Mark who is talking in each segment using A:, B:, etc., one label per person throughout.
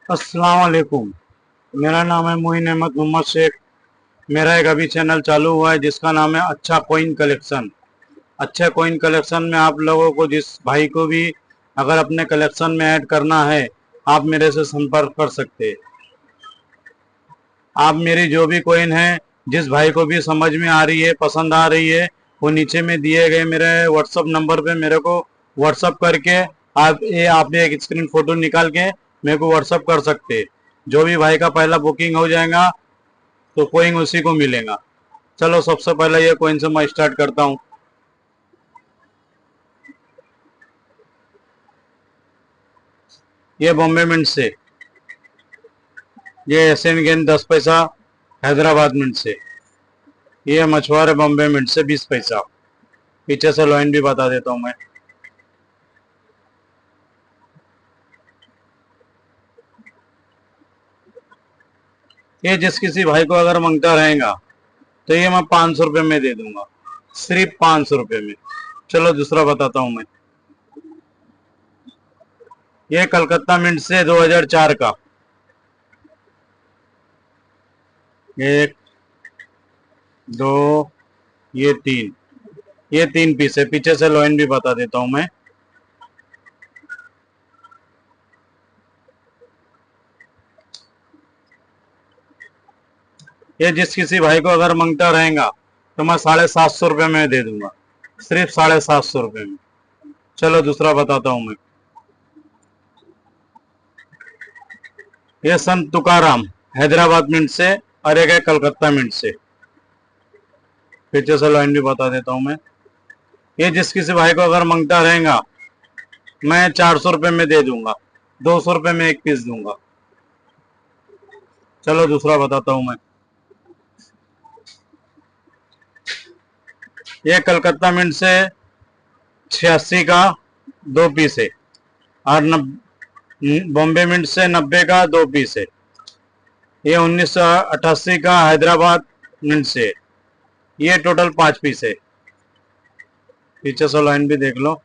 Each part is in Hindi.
A: अस्सलाम वालेकुम। मेरा नाम है मोइन अहमद मोहम्मद शेख। मेरा एक अभी चैनल चालू हुआ है जिसका नाम है अच्छा कॉइन कलेक्शन। अच्छे कॉइन कलेक्शन में आप लोगों को, जिस भाई को भी अगर अपने कलेक्शन में ऐड करना है, आप मेरे से संपर्क कर सकते हैं। आप मेरी जो भी कॉइन है, जिस भाई को भी समझ में आ रही है, पसंद आ रही है, वो नीचे में दिए गए मेरे व्हाट्सअप नंबर पे मेरे को व्हाट्सअप करके आप एक स्क्रीन फोटो निकाल के मेरे को व्हाट्सअप कर सकते हैं। जो भी भाई का पहला बुकिंग हो जाएगा तो कॉइन उसी को मिलेगा। चलो सबसे पहले ये कॉइन से मैं स्टार्ट करता हूँ। ये बॉम्बे मिंट से, ये एशियन गेंद 10 पैसा हैदराबाद मिंट से, ये मछुआरे बॉम्बे मिंट से 20 पैसा। पीछे से लाइन भी बता देता हूँ मैं। ये जिस किसी भाई को अगर मांगता रहेगा तो ये मैं 500 रुपये में दे दूंगा, सिर्फ 500 रुपये में। चलो दूसरा बताता हूँ मैं। ये कलकत्ता मिंट से 2004 का, एक, दो, ये तीन पीस है। पीछे से लाइन भी बता देता हूँ मैं। ये जिस किसी भाई को अगर मांगता रहेगा तो मैं 750 रुपये में दे दूंगा, सिर्फ 750 रुपये में। चलो दूसरा बताता हूँ मैं। ये संत तुकाराम हैदराबाद मिंट से और एक है कलकत्ता मिंट से। पीछे से लाइन भी बता देता हूँ मैं। ये जिस किसी भाई को अगर मांगता रहेगा मैं 400 रुपये में दे दूंगा, 200 रुपये में एक पीस दूंगा। चलो दूसरा बताता हूँ मैं। ये कलकत्ता मिंट से 86 का 2 पीस है, और बॉम्बे मिंट से 90 का 2 पीस है। ये 1988 का हैदराबाद मिंट से, ये टोटल 5 पीस है। पीछे से लाइन भी देख लो।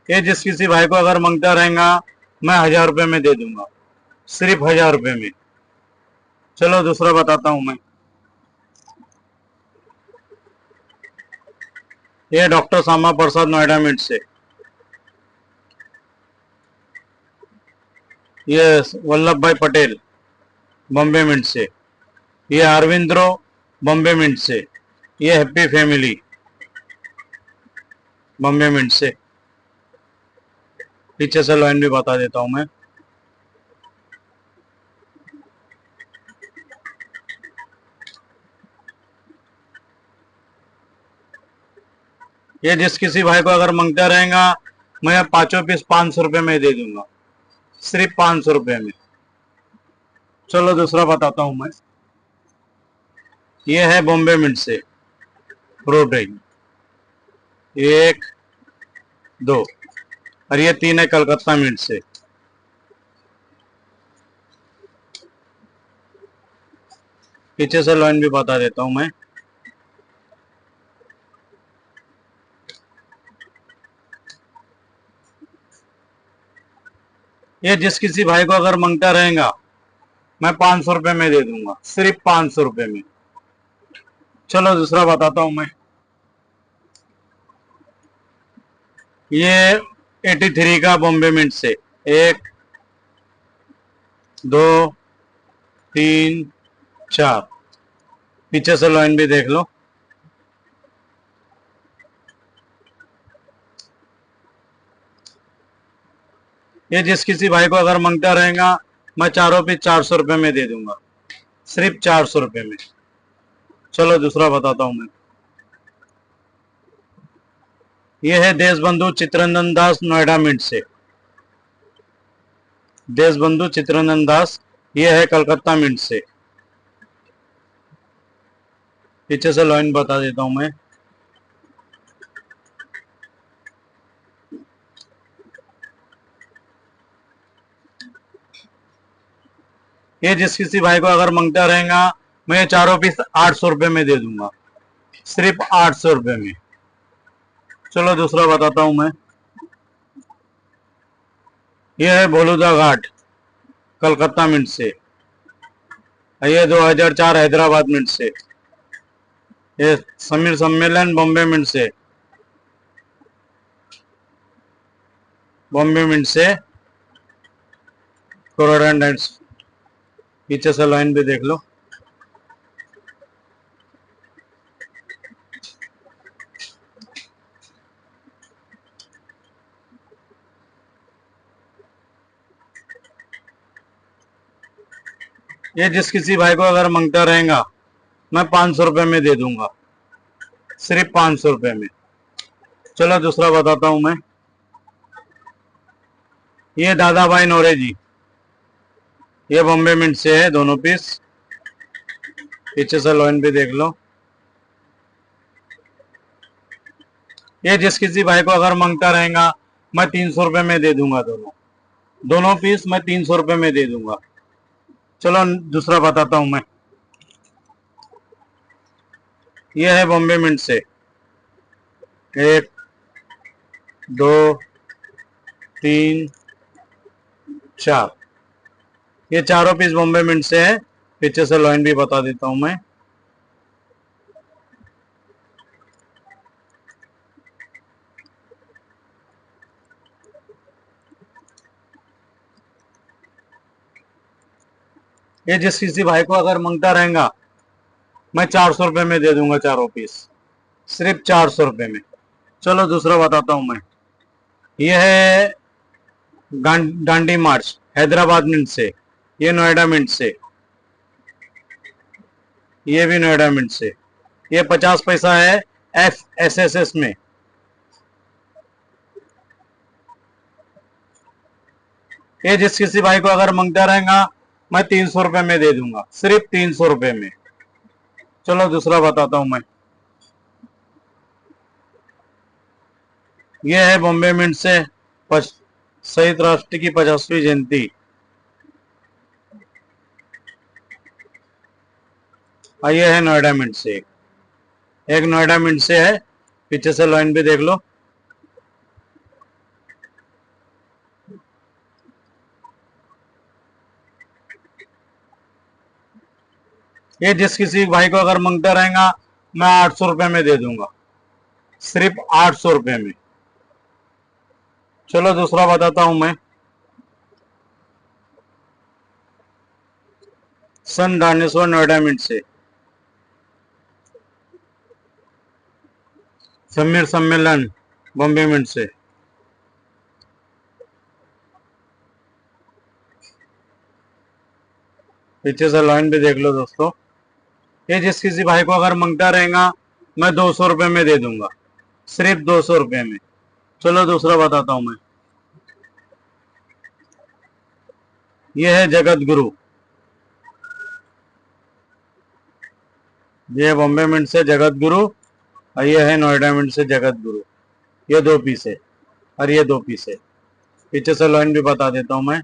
A: ये जिस किसी भाई को अगर मांगता रहेगा मैं 1000 रुपये में दे दूंगा, सिर्फ 1000 रुपये में। चलो दूसरा बताता हूँ मैं। ये डॉक्टर श्यामा प्रसाद नोएडा मिंट से, ये वल्लभ भाई पटेल बॉम्बे मिंट से, ये अरविंद्रो बॉम्बे मिंट से, ये हैप्पी फैमिली बॉम्बे मिंट से। पीछे से लाइन भी बता देता हूँ मैं। ये जिस किसी भाई को अगर मांगता रहेगा मैं पांचों पीस 500 रुपये में दे दूंगा, सिर्फ 500 रुपये में। चलो दूसरा बताता हूँ मैं। ये है बॉम्बे मिंट से प्रोटीन, एक, दो, और ये 3 है कलकत्ता मिंट से। पीछे से लाइन भी बता देता हूँ मैं। ये जिस किसी भाई को अगर मांगता रहेगा मैं 500 रुपये में दे दूंगा, सिर्फ 500 रुपये में। चलो दूसरा बताता हूँ मैं। ये 83 का बॉम्बे मिंट से, एक, दो, तीन, चार। पीछे से लाइन भी देख लो। ये जिस किसी भाई को अगर मांगता रहेगा मैं चारों पीस 400 रुपये में दे दूंगा, सिर्फ 400 रुपये में। चलो दूसरा बताता हूँ मैं। ये है देशबंधु चित्ररंजन दास नोएडा मिंट से, देशबंधु चित्ररंजन दास, ये है कलकत्ता मिंट से। पीछे से लाइन बता देता हूं मैं। ये जिस किसी भाई को अगर मांगता रहेगा मैं ये चारों पीस 800 रुपये में दे दूंगा, सिर्फ 800 रुपये में। चलो दूसरा बताता हूं मैं। यह है बलूदा घाट, कलकत्ता मिंट से। ये 2004 हैदराबाद मिंट से। ये समीर सम्मेलन बॉम्बे मिंट से। बॉम्बे मिंट से कोरोडेंड्राइट्स। पीछे से लाइन भी देख लो। ये जिस किसी भाई को अगर मांगता रहेगा मैं 500 रुपए में दे दूंगा, सिर्फ 500 रुपए में। चलो दूसरा बताता हूं मैं। ये दादा भाई नोरे जी, ये बॉम्बे मिंट से है, दोनों पीस। पीछे से लाइन भी देख लो। ये जिस किसी भाई को अगर मांगता रहेगा मैं 300 रुपए में दे दूंगा, दोनों दोनों पीस मैं 300 रुपए में दे दूंगा। चलो दूसरा बताता हूं मैं। ये है बॉम्बे मिंट से। 1 2 3 4, ये चारों पीस बॉम्बे मिंट से है। पीछे से लाइन भी बता देता हूं मैं। ये जिस किसी भाई को अगर मांगता रहेगा मैं 400 रुपए में दे दूंगा, चारों पीस सिर्फ 400 रुपए में। चलो दूसरा बताता हूं मैं। ये है डांडी मार्च, हैदराबाद मिंट से। ये नोएडा मिंट से। ये भी नोएडा मिंट से। ये 50 पैसा है FSSS में। ये जिस किसी भाई को अगर मांगता रहेगा मैं 300 रुपए में दे दूंगा, सिर्फ 300 रुपए में। चलो दूसरा बताता हूं मैं। ये है बॉम्बे मिंट से शहीद राष्ट्र की 50वीं जयंती। और ये है नोएडा मिंट से। एक नोएडा मिंट से है। पीछे से लाइन भी देख लो। ये जिस किसी भाई को अगर मांगता रहेगा मैं 800 रुपए में दे दूंगा, सिर्फ 800 रुपए में। चलो दूसरा बताता हूं मैं। सन दानेश्वर नोएडा मिंट से। समीर सम्मेलन बॉम्बे मिंट से। पीछे से लाइन भी देख लो दोस्तों। ये जिस किसी भाई को अगर मांगता रहेगा मैं 200 रुपए में दे दूंगा, सिर्फ 200 रुपए में। चलो दूसरा बताता हूं मैं। ये है जगत गुरु। ये बॉम्बे मिंट से जगत गुरु, और ये है नोएडा मिंट से जगत गुरु। ये 2 पीस है और ये 2 पीस है। पीछे से लाइन भी बता देता हूं मैं।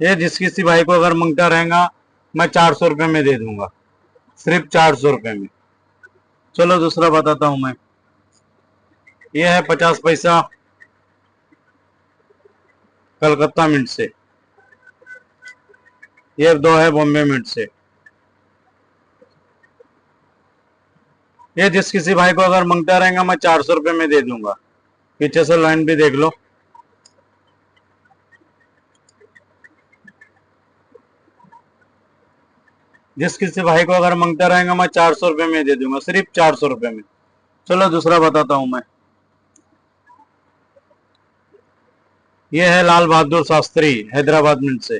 A: ये जिस किसी भाई को अगर मांगता रहेगा मैं 400 रुपए में दे दूंगा, सिर्फ 400 रुपए में। चलो दूसरा बताता हूं मैं। ये है 50 पैसा, कलकत्ता मिंट से। ये 2 है बॉम्बे मिंट से। ये जिस किसी भाई को अगर मांगता रहेगा मैं 400 रुपए में दे दूंगा। पीछे से लाइन भी देख लो। जिस किसी भाई को अगर मांगता रहेगा मैं 400 रुपए में दे दूंगा, सिर्फ 400 रुपए में। चलो दूसरा बताता हूं मैं। ये है लाल बहादुर शास्त्री, हैदराबाद मिंट से।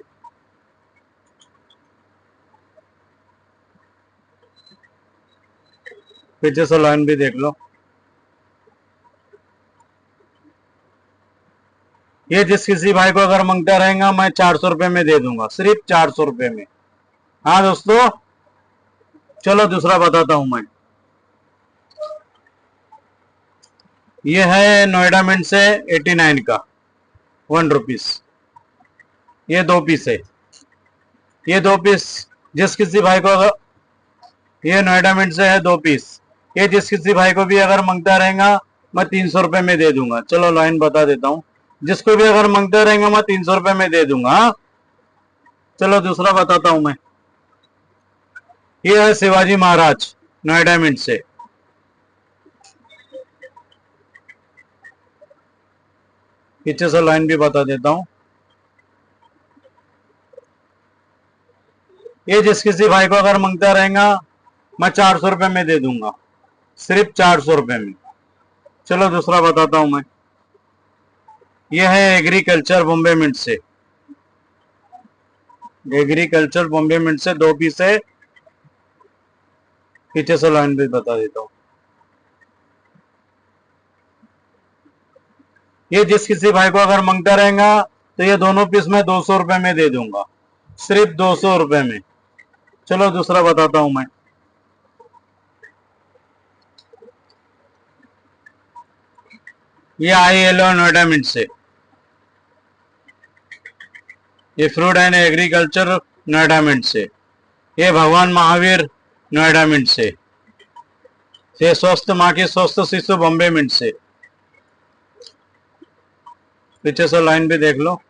A: पीछे से लाइन भी देख लो। ये जिस किसी भाई को अगर मांगता रहेगा मैं 400 रुपए में दे दूंगा, सिर्फ 400 रुपए में। हाँ दोस्तों, चलो दूसरा बताता हूं मैं। ये है नोएडा मिंट से 89 का, 1 रुपीस। ये 2 पीस है। ये 2 पीस जिस किसी भाई को अगर, ये नोएडा मिंट से है 2 पीस, ये जिस किसी भाई को भी अगर मांगता रहेगा मैं 300 रुपए में दे दूंगा। चलो लाइन बता देता हूँ, जिसको भी अगर मांगता रहेगा मैं 300 रुपए में दे दूंगा। चलो दूसरा बताता हूं मैं, ये है शिवाजी महाराज नोएडा मिंट से। पीछे से लाइन भी बता देता हूं, ये जिस किसी भाई को अगर मांगता रहेगा मैं 400 रुपए में दे दूंगा, सिर्फ 400 रुपए में। चलो दूसरा बताता हूं मैं, ये है एग्रीकल्चर बॉम्बे मिंट से। एग्रीकल्चर बॉम्बे मिंट से 2 पीस है। पीछे से लाइन भी बता देता हूं, ये जिस किसी भाई को अगर मांगता रहेगा तो ये दोनों पीस मैं 200 रुपए में दे दूंगा, सिर्फ 200 रुपए में। चलो दूसरा बताता हूं मैं, ये आई येलो नोएडा मिंट से। ये fruit and agriculture Noida mint से। ये भगवान महावीर नोएडा मिंट से। ये स्वस्थ माँ की स्वस्थ शिशु बॉम्बे मिंट से। पीछे से लाइन भी देख लो,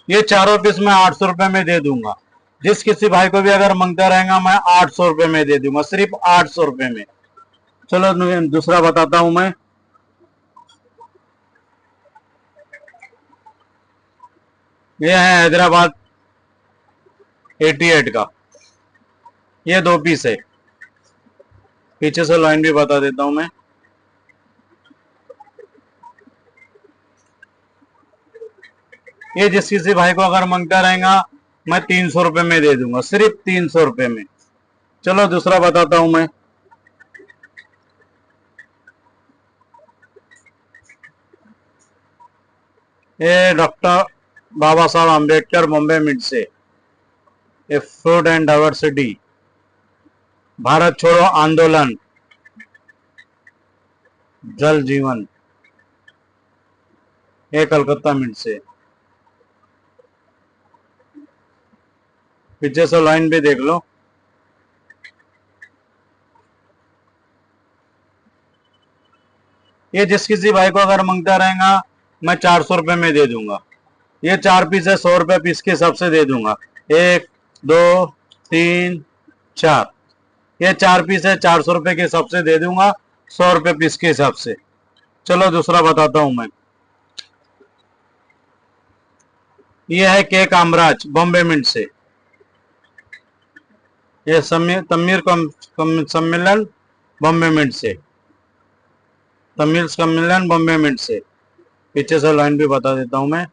A: ये चारों पीस मैं 800 रुपए में दे दूंगा। जिस किसी भाई को भी अगर मांगता रहेगा मैं 800 रुपए में दे दूंगा, सिर्फ 800 रुपए में। चलो दूसरा बताता हूं मैं, ये है हैदराबाद 88 का, ये 2 पीस है। पीछे से लाइन भी बता देता हूं मैं, ये जिस किसी भाई को अगर मांगता रहेगा मैं 300 रुपए में दे दूंगा, सिर्फ 300 रुपए में। चलो दूसरा बताता हूं मैं, ये डॉक्टर बाबा साहब आम्बेडकर बॉम्बे मिंट से। ये फूड एंड डाइवर्सिटी भारत छोड़ो आंदोलन जल जीवन, ये कलकत्ता मिंट से। पीछे से लाइन भी देख लो, ये जिस किसी भाई को अगर मांगता रहेगा मैं 400 रुपए में दे दूंगा। ये 4 पीस है, 100 रुपए पीस के हिसाब से दे दूंगा। 1 2 3 4, ये 4 पीस है, 400 रुपए के हिसाब से दे दूंगा, 100 रुपए पीस के हिसाब से। चलो दूसरा बताता हूं मैं, ये है केक कामराज बॉम्बे मिंट से। ये तमीर सम्मेलन बॉम्बे मिंट से, तमिल सम्मेलन बॉम्बे मिंट से। पीछे से लाइन भी बता देता हूं मैं,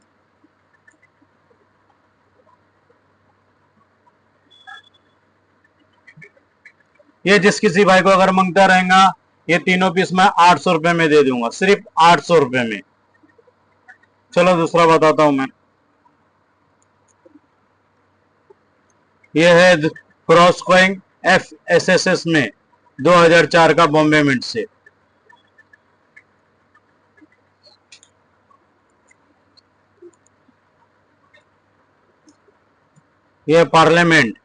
A: ये जिस किसी भाई को अगर मांगता रहेगा ये तीनों पीस मैं 800 रुपए में दे दूंगा, सिर्फ 800 रुपए में। चलो दूसरा बताता हूं मैं, ये है क्रॉस कोइंग FSSS में 2004 का बॉम्बे मिंट से। ये पार्लियामेंट,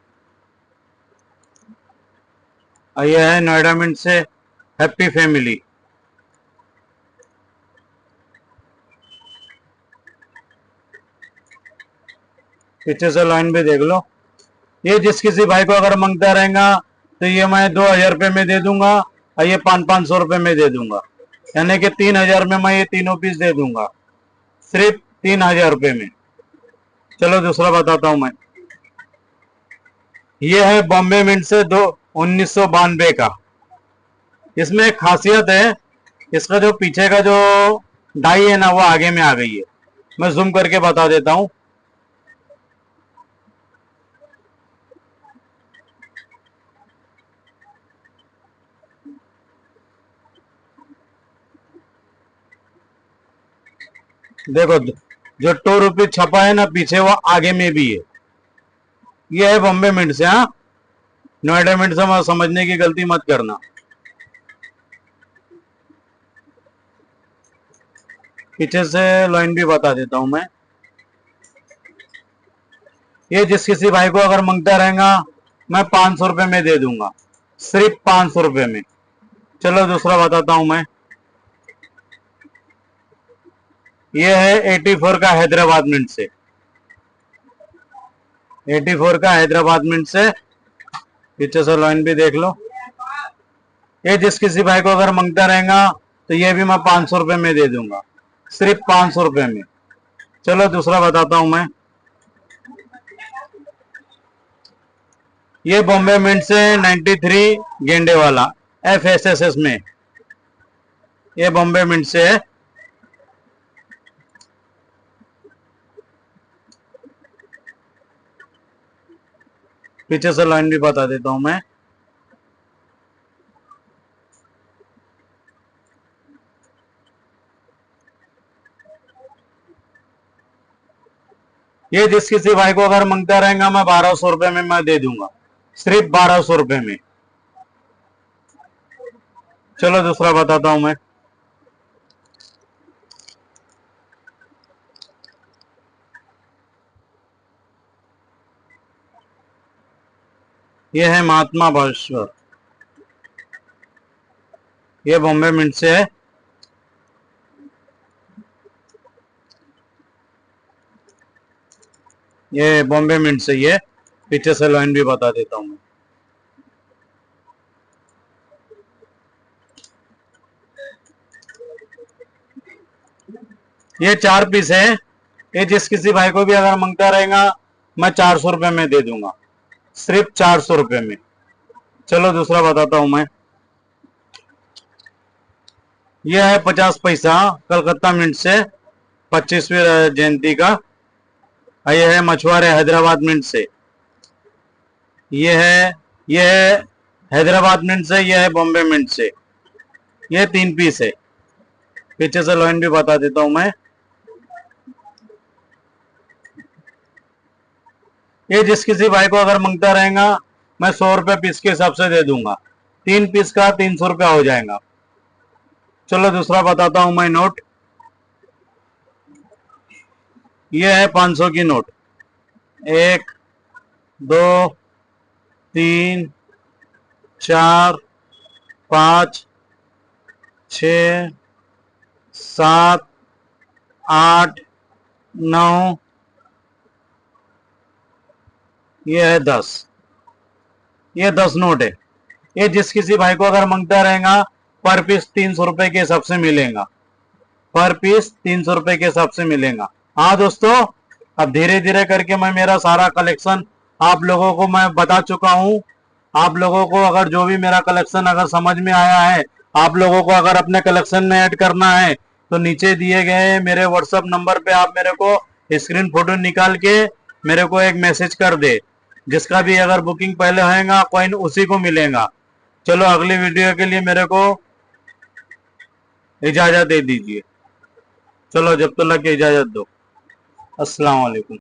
A: ये है नोएडा मिंट से हैप्पी फैमिली। पीछे से लाइन भी देख लो, ये जिस किसी भाई को अगर मांगता रहेगा तो ये मैं 2000 रुपए में दे दूंगा और ये 500-500 रुपए में दे दूंगा, यानी कि 3000 में मैं ये तीनों पीस दे दूंगा, सिर्फ 3000 रुपए में। चलो दूसरा बताता हूं मैं, ये है बॉम्बे मिंट से 1992 का। इसमें एक खासियत है, इसका जो पीछे का जो डाई है ना वो आगे में आ गई है। मैं जूम करके बता देता हूं, देखो जो 2 रुपये छपा है ना पीछे वो आगे में भी है। ये है बॉम्बे मिंट से। हाँ, नोएडा मिंट से समझने की गलती मत करना। पीछे से लाइन भी बता देता हूं मैं। ये जिस किसी भाई को अगर मांगता रहेगा मैं 500 रुपए में दे दूंगा, सिर्फ 500 रुपए में। चलो दूसरा बताता हूं मैं। ये है 84 का हैदराबाद मिंट से, 84 का हैदराबाद मिंट से। पीछे से लाइन भी देख लो। ये जिस किसी भाई को अगर मांगता रहेगा तो ये भी मैं 500 रुपए में दे दूंगा, सिर्फ 500 रुपए में। चलो दूसरा बताता हूं मैं। ये बॉम्बे मिंट से 93 गेंडे वाला FSSS में, ये बॉम्बे मिंट से है। पीछे से लाइन भी बता देता हूं मैं। ये जिस किसी भाई को अगर मांगता रहेगा मैं 1200 रुपए में मैं दे दूंगा, सिर्फ 1200 रुपए में। चलो दूसरा बताता हूं मैं। ये है महात्मा भास्कर, ये बॉम्बे मिंट से है। ये बॉम्बे मिंट से ये। पीछे से लाइन भी बता देता हूं मैं। ये 4 पीस है। ये जिस किसी भाई को भी अगर मांगता रहेगा मैं 400 रुपए में दे दूंगा, सिर्फ 400 रुपए में। चलो दूसरा बताता हूं मैं। यह है 50 पैसा कलकत्ता मिंट से, 25वीं जयंती का। यह है मछुआरे हैदराबाद मिंट से। यह है हैदराबाद मिंट से, यह है बॉम्बे मिंट से। यह 3 पीस है। पीछे से लाइन भी बता देता हूं मैं। ये जिस किसी भाई को अगर मांगता रहेगा मैं 100 रुपए पीस के हिसाब से दे दूंगा, 3 पीस का 300 रुपया हो जाएगा। चलो दूसरा बताता हूं मैं नोट। ये है 500 की नोट। 1 2 3 4 5 6 7 8 9, ये है 10। ये 10 नोट है। ये जिस किसी भाई को अगर मांगता रहेगा पर पीस 300 रुपए के हिसाब से मिलेगा, पर पीस 300 रुपए के हिसाब से मिलेगा। हाँ दोस्तों, अब धीरे धीरे करके मैं मेरा सारा कलेक्शन आप लोगों को मैं बता चुका हूं। आप लोगों को अगर जो भी मेरा कलेक्शन अगर समझ में आया है, आप लोगों को अगर अपने कलेक्शन में ऐड करना है तो नीचे दिए गए मेरे व्हाट्सएप नंबर पे आप मेरे को स्क्रीन फोटो निकाल के मेरे को एक मैसेज कर दे। जिसका भी अगर बुकिंग पहले होएगा कॉइन उसी को मिलेगा। चलो अगली वीडियो के लिए मेरे को इजाजत दे दीजिए। चलो जब तक के इजाजत दो। अस्सलाम वालेकुम।